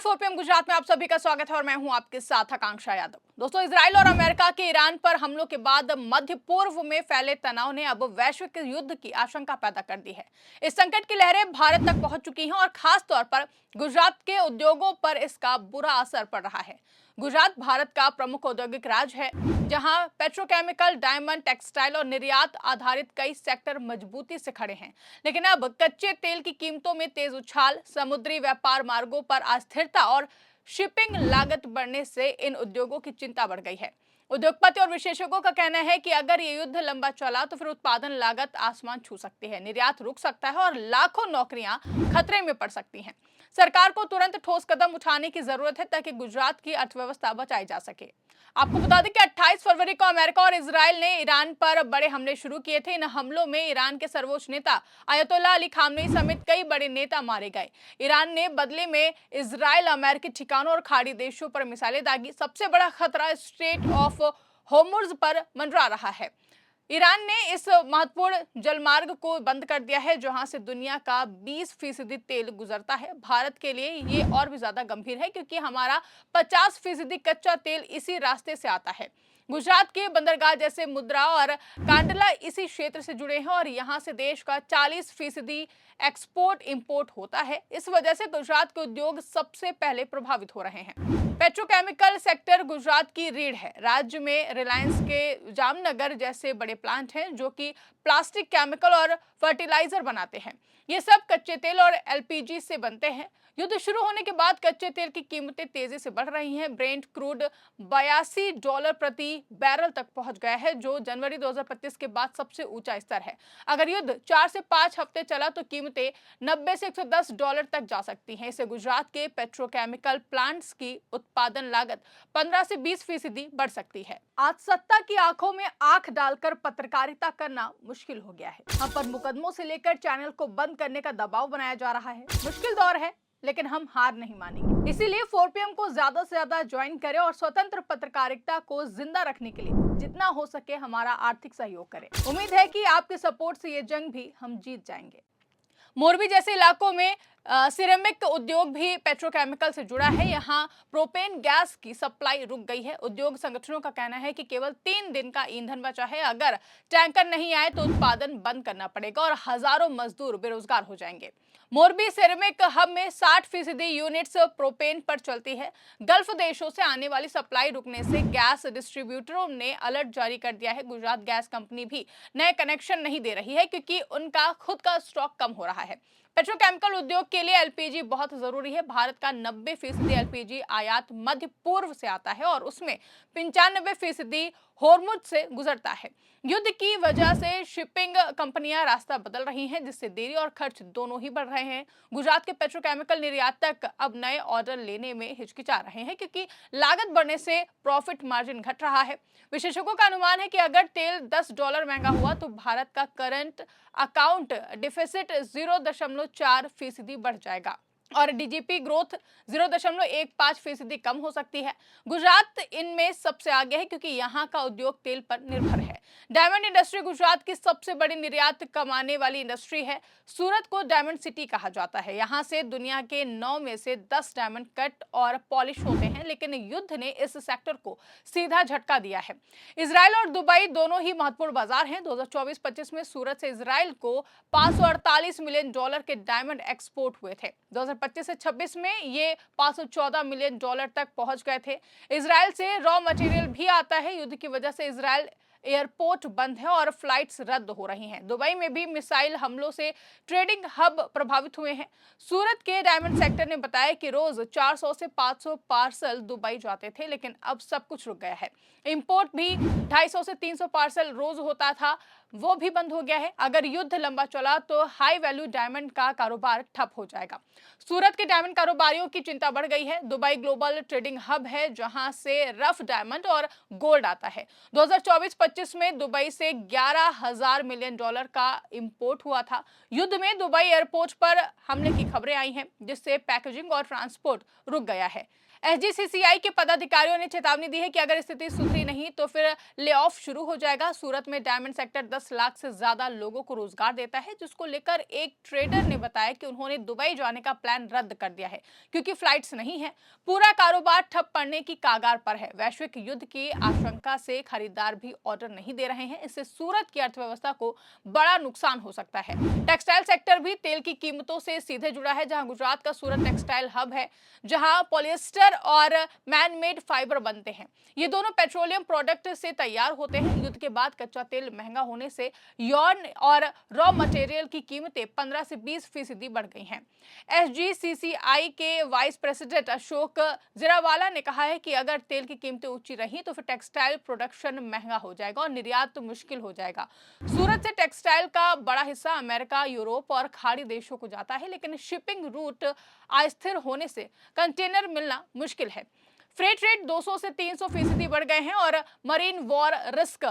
4 PM Gujarat में आप सभी का स्वागत है और मैं हूं आपके साथ आकांक्षा यादव। दोस्तों, इजराइल और अमेरिका के ईरान पर हमलों के बाद मध्य पूर्व में फैले तनाव ने अब वैश्विक युद्ध की आशंका पैदा कर दी है। इस संकट की लहरें भारत तक पहुंच चुकी हैं और खास तौर पर गुजरात के उद्योगों पर इसका बुरा असर पड़ रहा है। गुजरात भारत का प्रमुख औद्योगिक राज्य है, जहां पेट्रोकेमिकल, डायमंड, टेक्सटाइल और निर्यात आधारित कई सेक्टर मजबूती से खड़े हैं। लेकिन अब कच्चे तेल की कीमतों में तेज उछाल, समुद्री व्यापार मार्गों पर अस्थिरता और शिपिंग लागत बढ़ने से इन उद्योगों की चिंता बढ़ गई है। उद्योगपति और विशेषज्ञों का कहना है कि अगर ये युद्ध लंबा चला तो फिर उत्पादन लागत आसमान छू सकती है, निर्यात रुक सकता है और लाखों नौकरियां खतरे में पड़ सकती हैं। सरकार को तुरंत ठोस कदम उठाने की जरूरत है ताकि गुजरात की अर्थव्यवस्था बचाई जा सके। आपको बता दें कि 28 फरवरी को अमेरिका और इजराइल ने ईरान पर बड़े हमले शुरू किए थे। इन हमलों में ईरान के सर्वोच्च नेता अयतुल्ला अली खामनेई समेत कई बड़े नेता मारे गए। ईरान ने बदले में इजराइल, अमेरिकी ठिकानों और खाड़ी देशों पर मिसाइलें दागी। सबसे बड़ा खतरा स्ट्रेट ऑफ होर्मुज पर मंडरा रहा है। ईरान ने इस महत्वपूर्ण जलमार्ग को बंद कर दिया है, जहां से दुनिया का 20% तेल गुजरता है। भारत के लिए ये और भी ज्यादा गंभीर है क्योंकि हमारा 50% कच्चा तेल इसी रास्ते से आता है। गुजरात के बंदरगाह जैसे मुद्रा और कांडला इसी क्षेत्र से जुड़े हैं और यहाँ से देश का 40% एक्सपोर्ट इंपोर्ट होता है। इस वजह से गुजरात के उद्योग सबसे पहले प्रभावित हो रहे हैं। पेट्रोकेमिकल सेक्टर गुजरात की रीढ़ है। राज्य में रिलायंस के जामनगर जैसे बड़े प्लांट हैं जो कि प्लास्टिक, केमिकल और फर्टिलाइजर बनाते हैं। ये सब कच्चे तेल और एलपीजी से बनते हैं। युद्ध शुरू होने के बाद कच्चे तेल की कीमतें तेजी से बढ़ रही हैं। ब्रेंट क्रूड $82 प्रति बैरल तक पहुंच गया है, जो जनवरी 2025 के बाद सबसे ऊंचा स्तर है। अगर युद्ध 4 से 5 हफ्ते चला तो कीमतें $90 से $110 तक जा सकती हैं। इससे गुजरात के पेट्रोकेमिकल प्लांट्स की उत्पादन लागत 15 से 20% बढ़ सकती है। आज सत्ता की आंखों में आंख डालकर पत्रकारिता करना मुश्किल हो गया है। हम पर मुकदमों से लेकर चैनल को बंद करने का दबाव बनाया जा रहा है। मुश्किल दौर है, लेकिन हम हार नहीं मानेंगे। इसीलिए 4 पीएम को ज्यादा से ज्यादा ज्वाइन करें और स्वतंत्र पत्रकारिता को जिंदा रखने के लिए जितना हो सके हमारा आर्थिक सहयोग करें। उम्मीद है कि आपके सपोर्ट से ये जंग भी हम जीत जाएंगे। मोरबी जैसे इलाकों में सिरेमिक उद्योग भी पेट्रोकेमिकल से जुड़ा है। यहाँ प्रोपेन गैस की सप्लाई रुक गई है। उद्योग संगठनों का कहना है कि केवल 3 दिन का ईंधन बचा है। अगर टैंकर नहीं आए तो उत्पादन बंद करना पड़ेगा और हजारों मजदूर बेरोजगार हो जाएंगे। मोरबी सिरेमिक हब में 60% यूनिट्स प्रोपेन पर चलती है। गल्फ देशों से आने वाली सप्लाई रुकने से गैस डिस्ट्रीब्यूटरों ने अलर्ट जारी कर दिया है। गुजरात गैस कंपनी भी नए कनेक्शन नहीं दे रही है क्योंकि उनका खुद का स्टॉक कम हो रहा है। पेट्रोकेमिकल उद्योग के लिए एलपीजी बहुत जरूरी है। भारत का 90% एलपीजी आयात मध्य पूर्व से आता है और उसमें 95% होर्मुज से गुजरता है। युद्ध की वजह से शिपिंग कंपनियां रास्ता बदल रही हैं, जिससे देरी और खर्च दोनों ही बढ़ रहे हैं। गुजरात के पेट्रोकेमिकल निर्यातक अब नए ऑर्डर लेने में हिचकिचा रहे हैं क्योंकि लागत बढ़ने से प्रॉफिट मार्जिन घट रहा है। विशेषज्ञों का अनुमान है कि अगर तेल $10 महंगा हुआ तो भारत का करंट अकाउंट डिफिसिट 0.4% बढ़ जाएगा और डीजीपी ग्रोथ 0.15% कम हो सकती है। गुजरात इनमें सबसे आगे है क्योंकि यहाँ का उद्योग तेल पर निर्भर है। डायमंड इंडस्ट्री गुजरात की सबसे बड़ी निर्यात कमाने वाली इंडस्ट्री है। सूरत को डायमंड सिटी कहा जाता है। यहाँ से दुनिया के 9 में से 10 डायमंड कट और पॉलिश होते हैं, लेकिन युद्ध ने इस सेक्टर को सीधा झटका दिया है। इजराइल और दुबई दोनों ही महत्वपूर्ण बाजार हैं। 2024-25 में सूरत से इजराइल को $548 मिलियन के डायमंड एक्सपोर्ट हुए थे। 2025 से 26 में ये $514 मिलियन तक पहुंच गए थे। इजराइल से रॉ मटेरियल भी आता है। युद्ध की वजह से इजराइल एयरपोर्ट बंद है और फ्लाइट्स रद्द हो रही हैं। दुबई में भी मिसाइल हमलों से ट्रेडिंग हब प्रभावित हुए हैं। सूरत के डायमंड सेक्टर ने बताया कि रोज 400 से 500 पार्सल दुबई जाते थे, लेकिन अब सब कुछ रुक गया है। इंपोर्ट भी 250 से 300 पार्सल रोज होता था, वो भी बंद हो गया है। अगर युद्ध लंबा चला तो हाई वैल्यू डायमंड का कारोबार ठप हो जाएगा। सूरत के डायमंड कारोबारियों की चिंता बढ़ गई है। दुबई ग्लोबल ट्रेडिंग हब है, जहां से रफ डायमंड और गोल्ड आता है। 2024-25 में दुबई से $11,000 मिलियन का इंपोर्ट हुआ था। युद्ध में दुबई एयरपोर्ट पर हमले की खबरें आई हैं, जिससे पैकेजिंग और ट्रांसपोर्ट रुक गया है। एसजीसीसीआई के पदाधिकारियों ने चेतावनी दी है कि अगर स्थिति सुधरी नहीं तो फिर ले ऑफ शुरू हो जाएगा। सूरत में डायमंड सेक्टर 10 लाख से ज्यादा लोगों को रोजगार देता है, जिसको लेकर एक ट्रेडर ने बताया कि उन्होंने दुबई जाने का प्लान रद्द कर दिया है क्योंकि फ्लाइट्स नहीं है। पूरा कारोबार ठप पड़ने की कागार पर है। वैश्विक युद्ध की आशंका से खरीदार भी ऑर्डर नहीं दे रहे हैं। इससे सूरत की अर्थव्यवस्था को बड़ा नुकसान हो सकता है। टेक्सटाइल सेक्टर भी तेल की कीमतों से सीधे जुड़ा है। जहां गुजरात का सूरत टेक्सटाइल हब है, जहां पॉलिएस्टर और मैन मेड फाइबर बनते हैं। ये दोनों पेट्रोलियम प्रोडक्ट से तैयार होते हैं। युद्ध के बाद कच्चा तेल महंगा होने से यॉर्न और रॉ मटेरियल की कीमतें 15 से 20% बढ़ गई हैं। एसजीसीसीआई के वाइस प्रेसिडेंट अशोक जिरावाला ने कहा है कि अगर तेल की कीमतें ऊंची रही तो फिर टेक्सटाइल प्रोडक्शन महंगा हो जाएगा और निर्यात तो मुश्किल हो जाएगा। सूरत से टेक्सटाइल का बड़ा हिस्सा अमेरिका, यूरोप और खाड़ी देशों को जाता है, लेकिन शिपिंग रूट अस्थिर होने से कंटेनर मिलना मुश्किल है। फ्रेट रेट 200 से 300% बढ़ गए हैं और मरीन वॉर रिस्क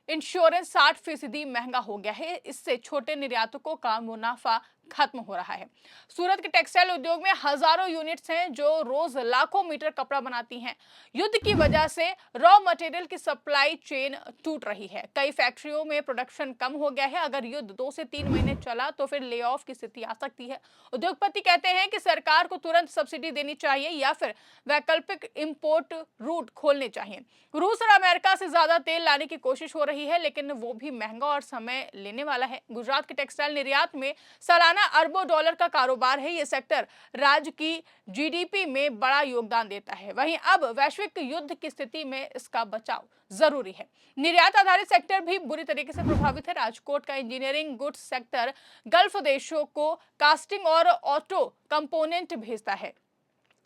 इंश्योरेंस 60% महंगा हो गया है। इससे छोटे निर्यातकों का मुनाफा खत्म हो रहा है। सूरत के टेक्सटाइल उद्योग में हजारों यूनिट्स हैं जो रोज लाखों मीटर कपड़ा बनाती हैं। युद्ध की वजह से रॉ मटेरियल की सप्लाई चेन टूट रही है। कई फैक्ट्रियों में प्रोडक्शन कम हो गया है। अगर युद्ध 2 से 3 महीने चला तो फिर ले ऑफ की स्थिति आ सकती है। उद्योगपति कहते हैं कि सरकार को तुरंत सब्सिडी देनी चाहिए या फिर वैकल्पिक इंपोर्ट रूट खोलने चाहिए। रूस और अमेरिका से ज्यादा तेल लाने की कोशिश हो रही है, लेकिन वो भी महंगा और समय लेने वाला है। गुजरात के टेक्सटाइल निर्यात में सालाना अरबों डॉलर का कारोबार है। ये सेक्टर राज्य की जीडीपी में बड़ा योगदान देता है। वहीं अब वैश्विक युद्ध की स्थिति में इसका बचाव जरूरी है। निर्यात आधारित सेक्टर भी बुरी तरीके से प्रभावित है। राजकोट का इंजीनियरिंग गुड्स सेक्टर गल्फ देशों को कास्टिंग और ऑटो कंपोनेंट भेजता है।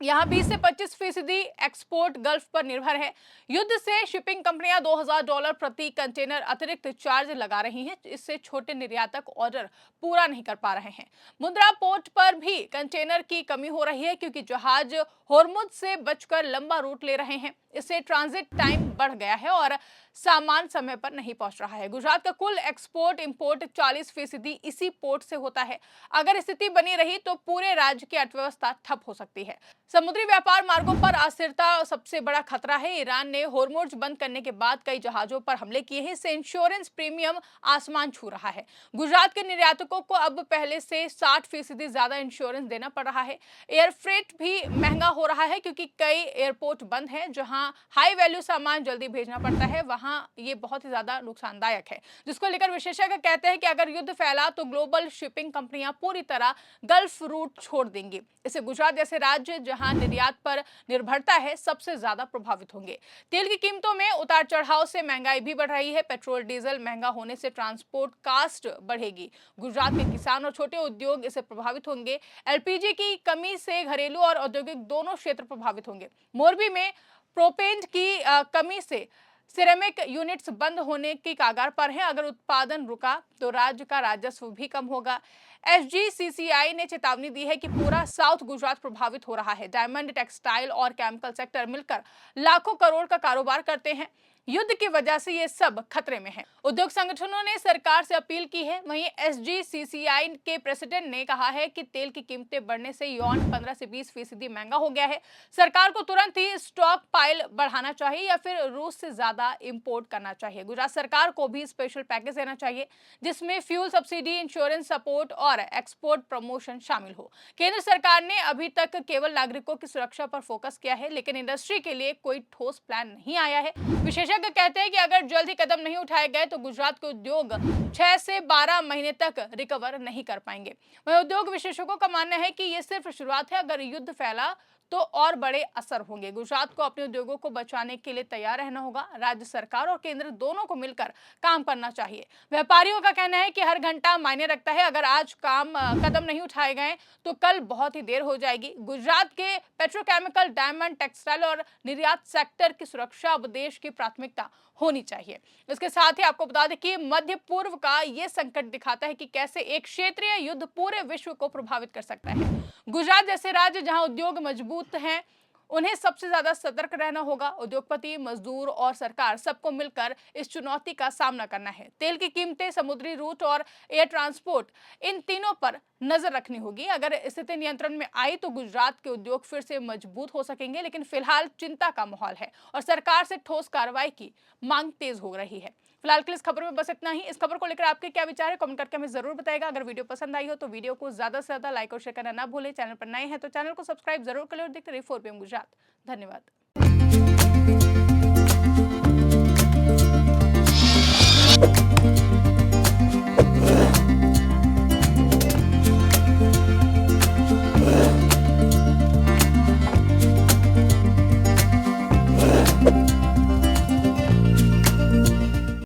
यहाँ 20 से 25% एक्सपोर्ट गल्फ पर निर्भर है। युद्ध से शिपिंग कंपनियां $2000 प्रति कंटेनर अतिरिक्त चार्ज लगा रही हैं। इससे छोटे निर्यातक ऑर्डर पूरा नहीं कर पा रहे हैं। मुंद्रा पोर्ट पर भी कंटेनर की कमी हो रही है क्योंकि जहाज होर्मुज से बचकर लंबा रूट ले रहे हैं। इससे ट्रांजिट टाइम बढ़ गया है और सामान समय पर नहीं पहुंच रहा है। गुजरात का कुल एक्सपोर्ट इंपोर्ट 40% इसी पोर्ट से होता है। अगर स्थिति बनी रही तो पूरे राज्य की अर्थव्यवस्था ठप हो सकती है। समुद्री व्यापार मार्गों पर अस्थिरता सबसे बड़ा खतरा है। ईरान ने होर्मुज बंद करने के बाद कई जहाजों पर हमले किए हैं। इससे इंश्योरेंस प्रीमियम आसमान छू रहा है। गुजरात के निर्यातकों को अब पहले से 60% ज्यादा इंश्योरेंस देना पड़ रहा है। एयर फ्रेट भी महंगा हो रहा है क्योंकि कई एयरपोर्ट बंद हैं। जहां हाई वैल्यू सामान जल्दी भेजना पड़ता है, वहां ये बहुत ही ज्यादा नुकसानदायक है, जिसको लेकर विशेषज्ञ कहते हैं कि अगर युद्ध फैला तो ग्लोबल शिपिंग कंपनियां पूरी तरह गल्फ रूट छोड़ देंगी। इससे गुजरात जैसे राज्य जहां निर्यात पर निर्भरता है, सबसे ज्यादा प्रभावित होंगे। तेल की कीमतों में उतार चढ़ाव से महंगाई भी बढ़ रही है। पेट्रोल डीजल महंगा होने से ट्रांसपोर्ट कास्ट बढ़ेगी। गुजरात के किसान और छोटे उद्योग इससे प्रभावित होंगे। एलपीजी की कमी से घरेलू और औद्योगिक दोनों क्षेत्र प्रभावित होंगे। मोरबी में प्रोपेन की कमी से सिरेमिक यूनिट्स बंद होने की कागार पर हैं। अगर उत्पादन रुका तो राज्य का राजस्व भी कम होगा। एसजीसीसीआई ने चेतावनी दी है कि पूरा साउथ गुजरात प्रभावित हो रहा है। डायमंड, टेक्सटाइल और केमिकल सेक्टर मिलकर लाखों करोड़ का कारोबार करते हैं। युद्ध की वजह से ये सब खतरे में है। उद्योग संगठनों ने सरकार से अपील की है। वहीं एसजीसीसीआई के प्रेसिडेंट ने कहा है कि तेल की कीमतें बढ़ने से यौन 15 से 20% महंगा हो गया है। सरकार को तुरंत ही स्टॉक पाइल बढ़ाना चाहिए या फिर रूस से ज्यादा इंपोर्ट करना चाहिए। गुजरात सरकार को भी स्पेशल पैकेज देना चाहिए जिसमें फ्यूल सब्सिडी, इंश्योरेंस सपोर्ट और एक्सपोर्ट प्रमोशन शामिल हो। केंद्र सरकार ने अभी तक केवल नागरिकों की सुरक्षा पर फोकस किया है, लेकिन इंडस्ट्री के लिए कोई ठोस प्लान नहीं आया है। विशेषज्ञ कहते हैं कि अगर जल्द ही कदम नहीं उठाए गए तो गुजरात के उद्योग 6 से 12 महीने तक रिकवर नहीं कर पाएंगे। वहीं उद्योग विशेषज्ञों का मानना है कि यह सिर्फ शुरुआत है। अगर युद्ध फैला तो और बड़े असर होंगे। गुजरात को अपने उद्योगों को बचाने के लिए तैयार रहना होगा। राज्य सरकार और केंद्र दोनों को मिलकर काम करना चाहिए। व्यापारियों का कहना है कि हर घंटा मायने रखता है। अगर आज कदम नहीं उठाए गए तो कल बहुत ही देर हो जाएगी। गुजरात के पेट्रोकेमिकल, डायमंड, टेक्सटाइल और निर्यात सेक्टर की सुरक्षा अब देश की प्राथमिकता होनी चाहिए। इसके साथ ही आपको बता दें कि मध्य पूर्व का ये संकट दिखाता है कि कैसे एक क्षेत्रीय युद्ध पूरे विश्व को प्रभावित कर सकता है। गुजरात जैसे राज्य जहां उद्योग मजबूत हैं, उन्हें सबसे ज्यादा सतर्क रहना होगा। उद्योगपति, मजदूर और सरकार सबको मिलकर इस चुनौती का सामना करना है। तेल की कीमतें, समुद्री रूट और एयर ट्रांसपोर्ट, इन तीनों पर नजर रखनी होगी। अगर स्थिति नियंत्रण में आई तो गुजरात के उद्योग फिर से मजबूत हो सकेंगे, लेकिन फिलहाल चिंता का माहौल है और सरकार से ठोस कार्रवाई की मांग तेज हो रही है। फिलहाल के लिए इस खबर में बस इतना ही। इस खबर को लेकर आपके क्या विचार है, कमेंट करके हमें जरूर बताएगा। अगर वीडियो पसंद आई हो तो वीडियो को ज्यादा से ज्यादा लाइक और शेयर करना ना भूलें। चैनल पर नए हैं तो चैनल को सब्सक्राइब जरूर करें और देखते रहिए 4PM गुजरात। धन्यवाद।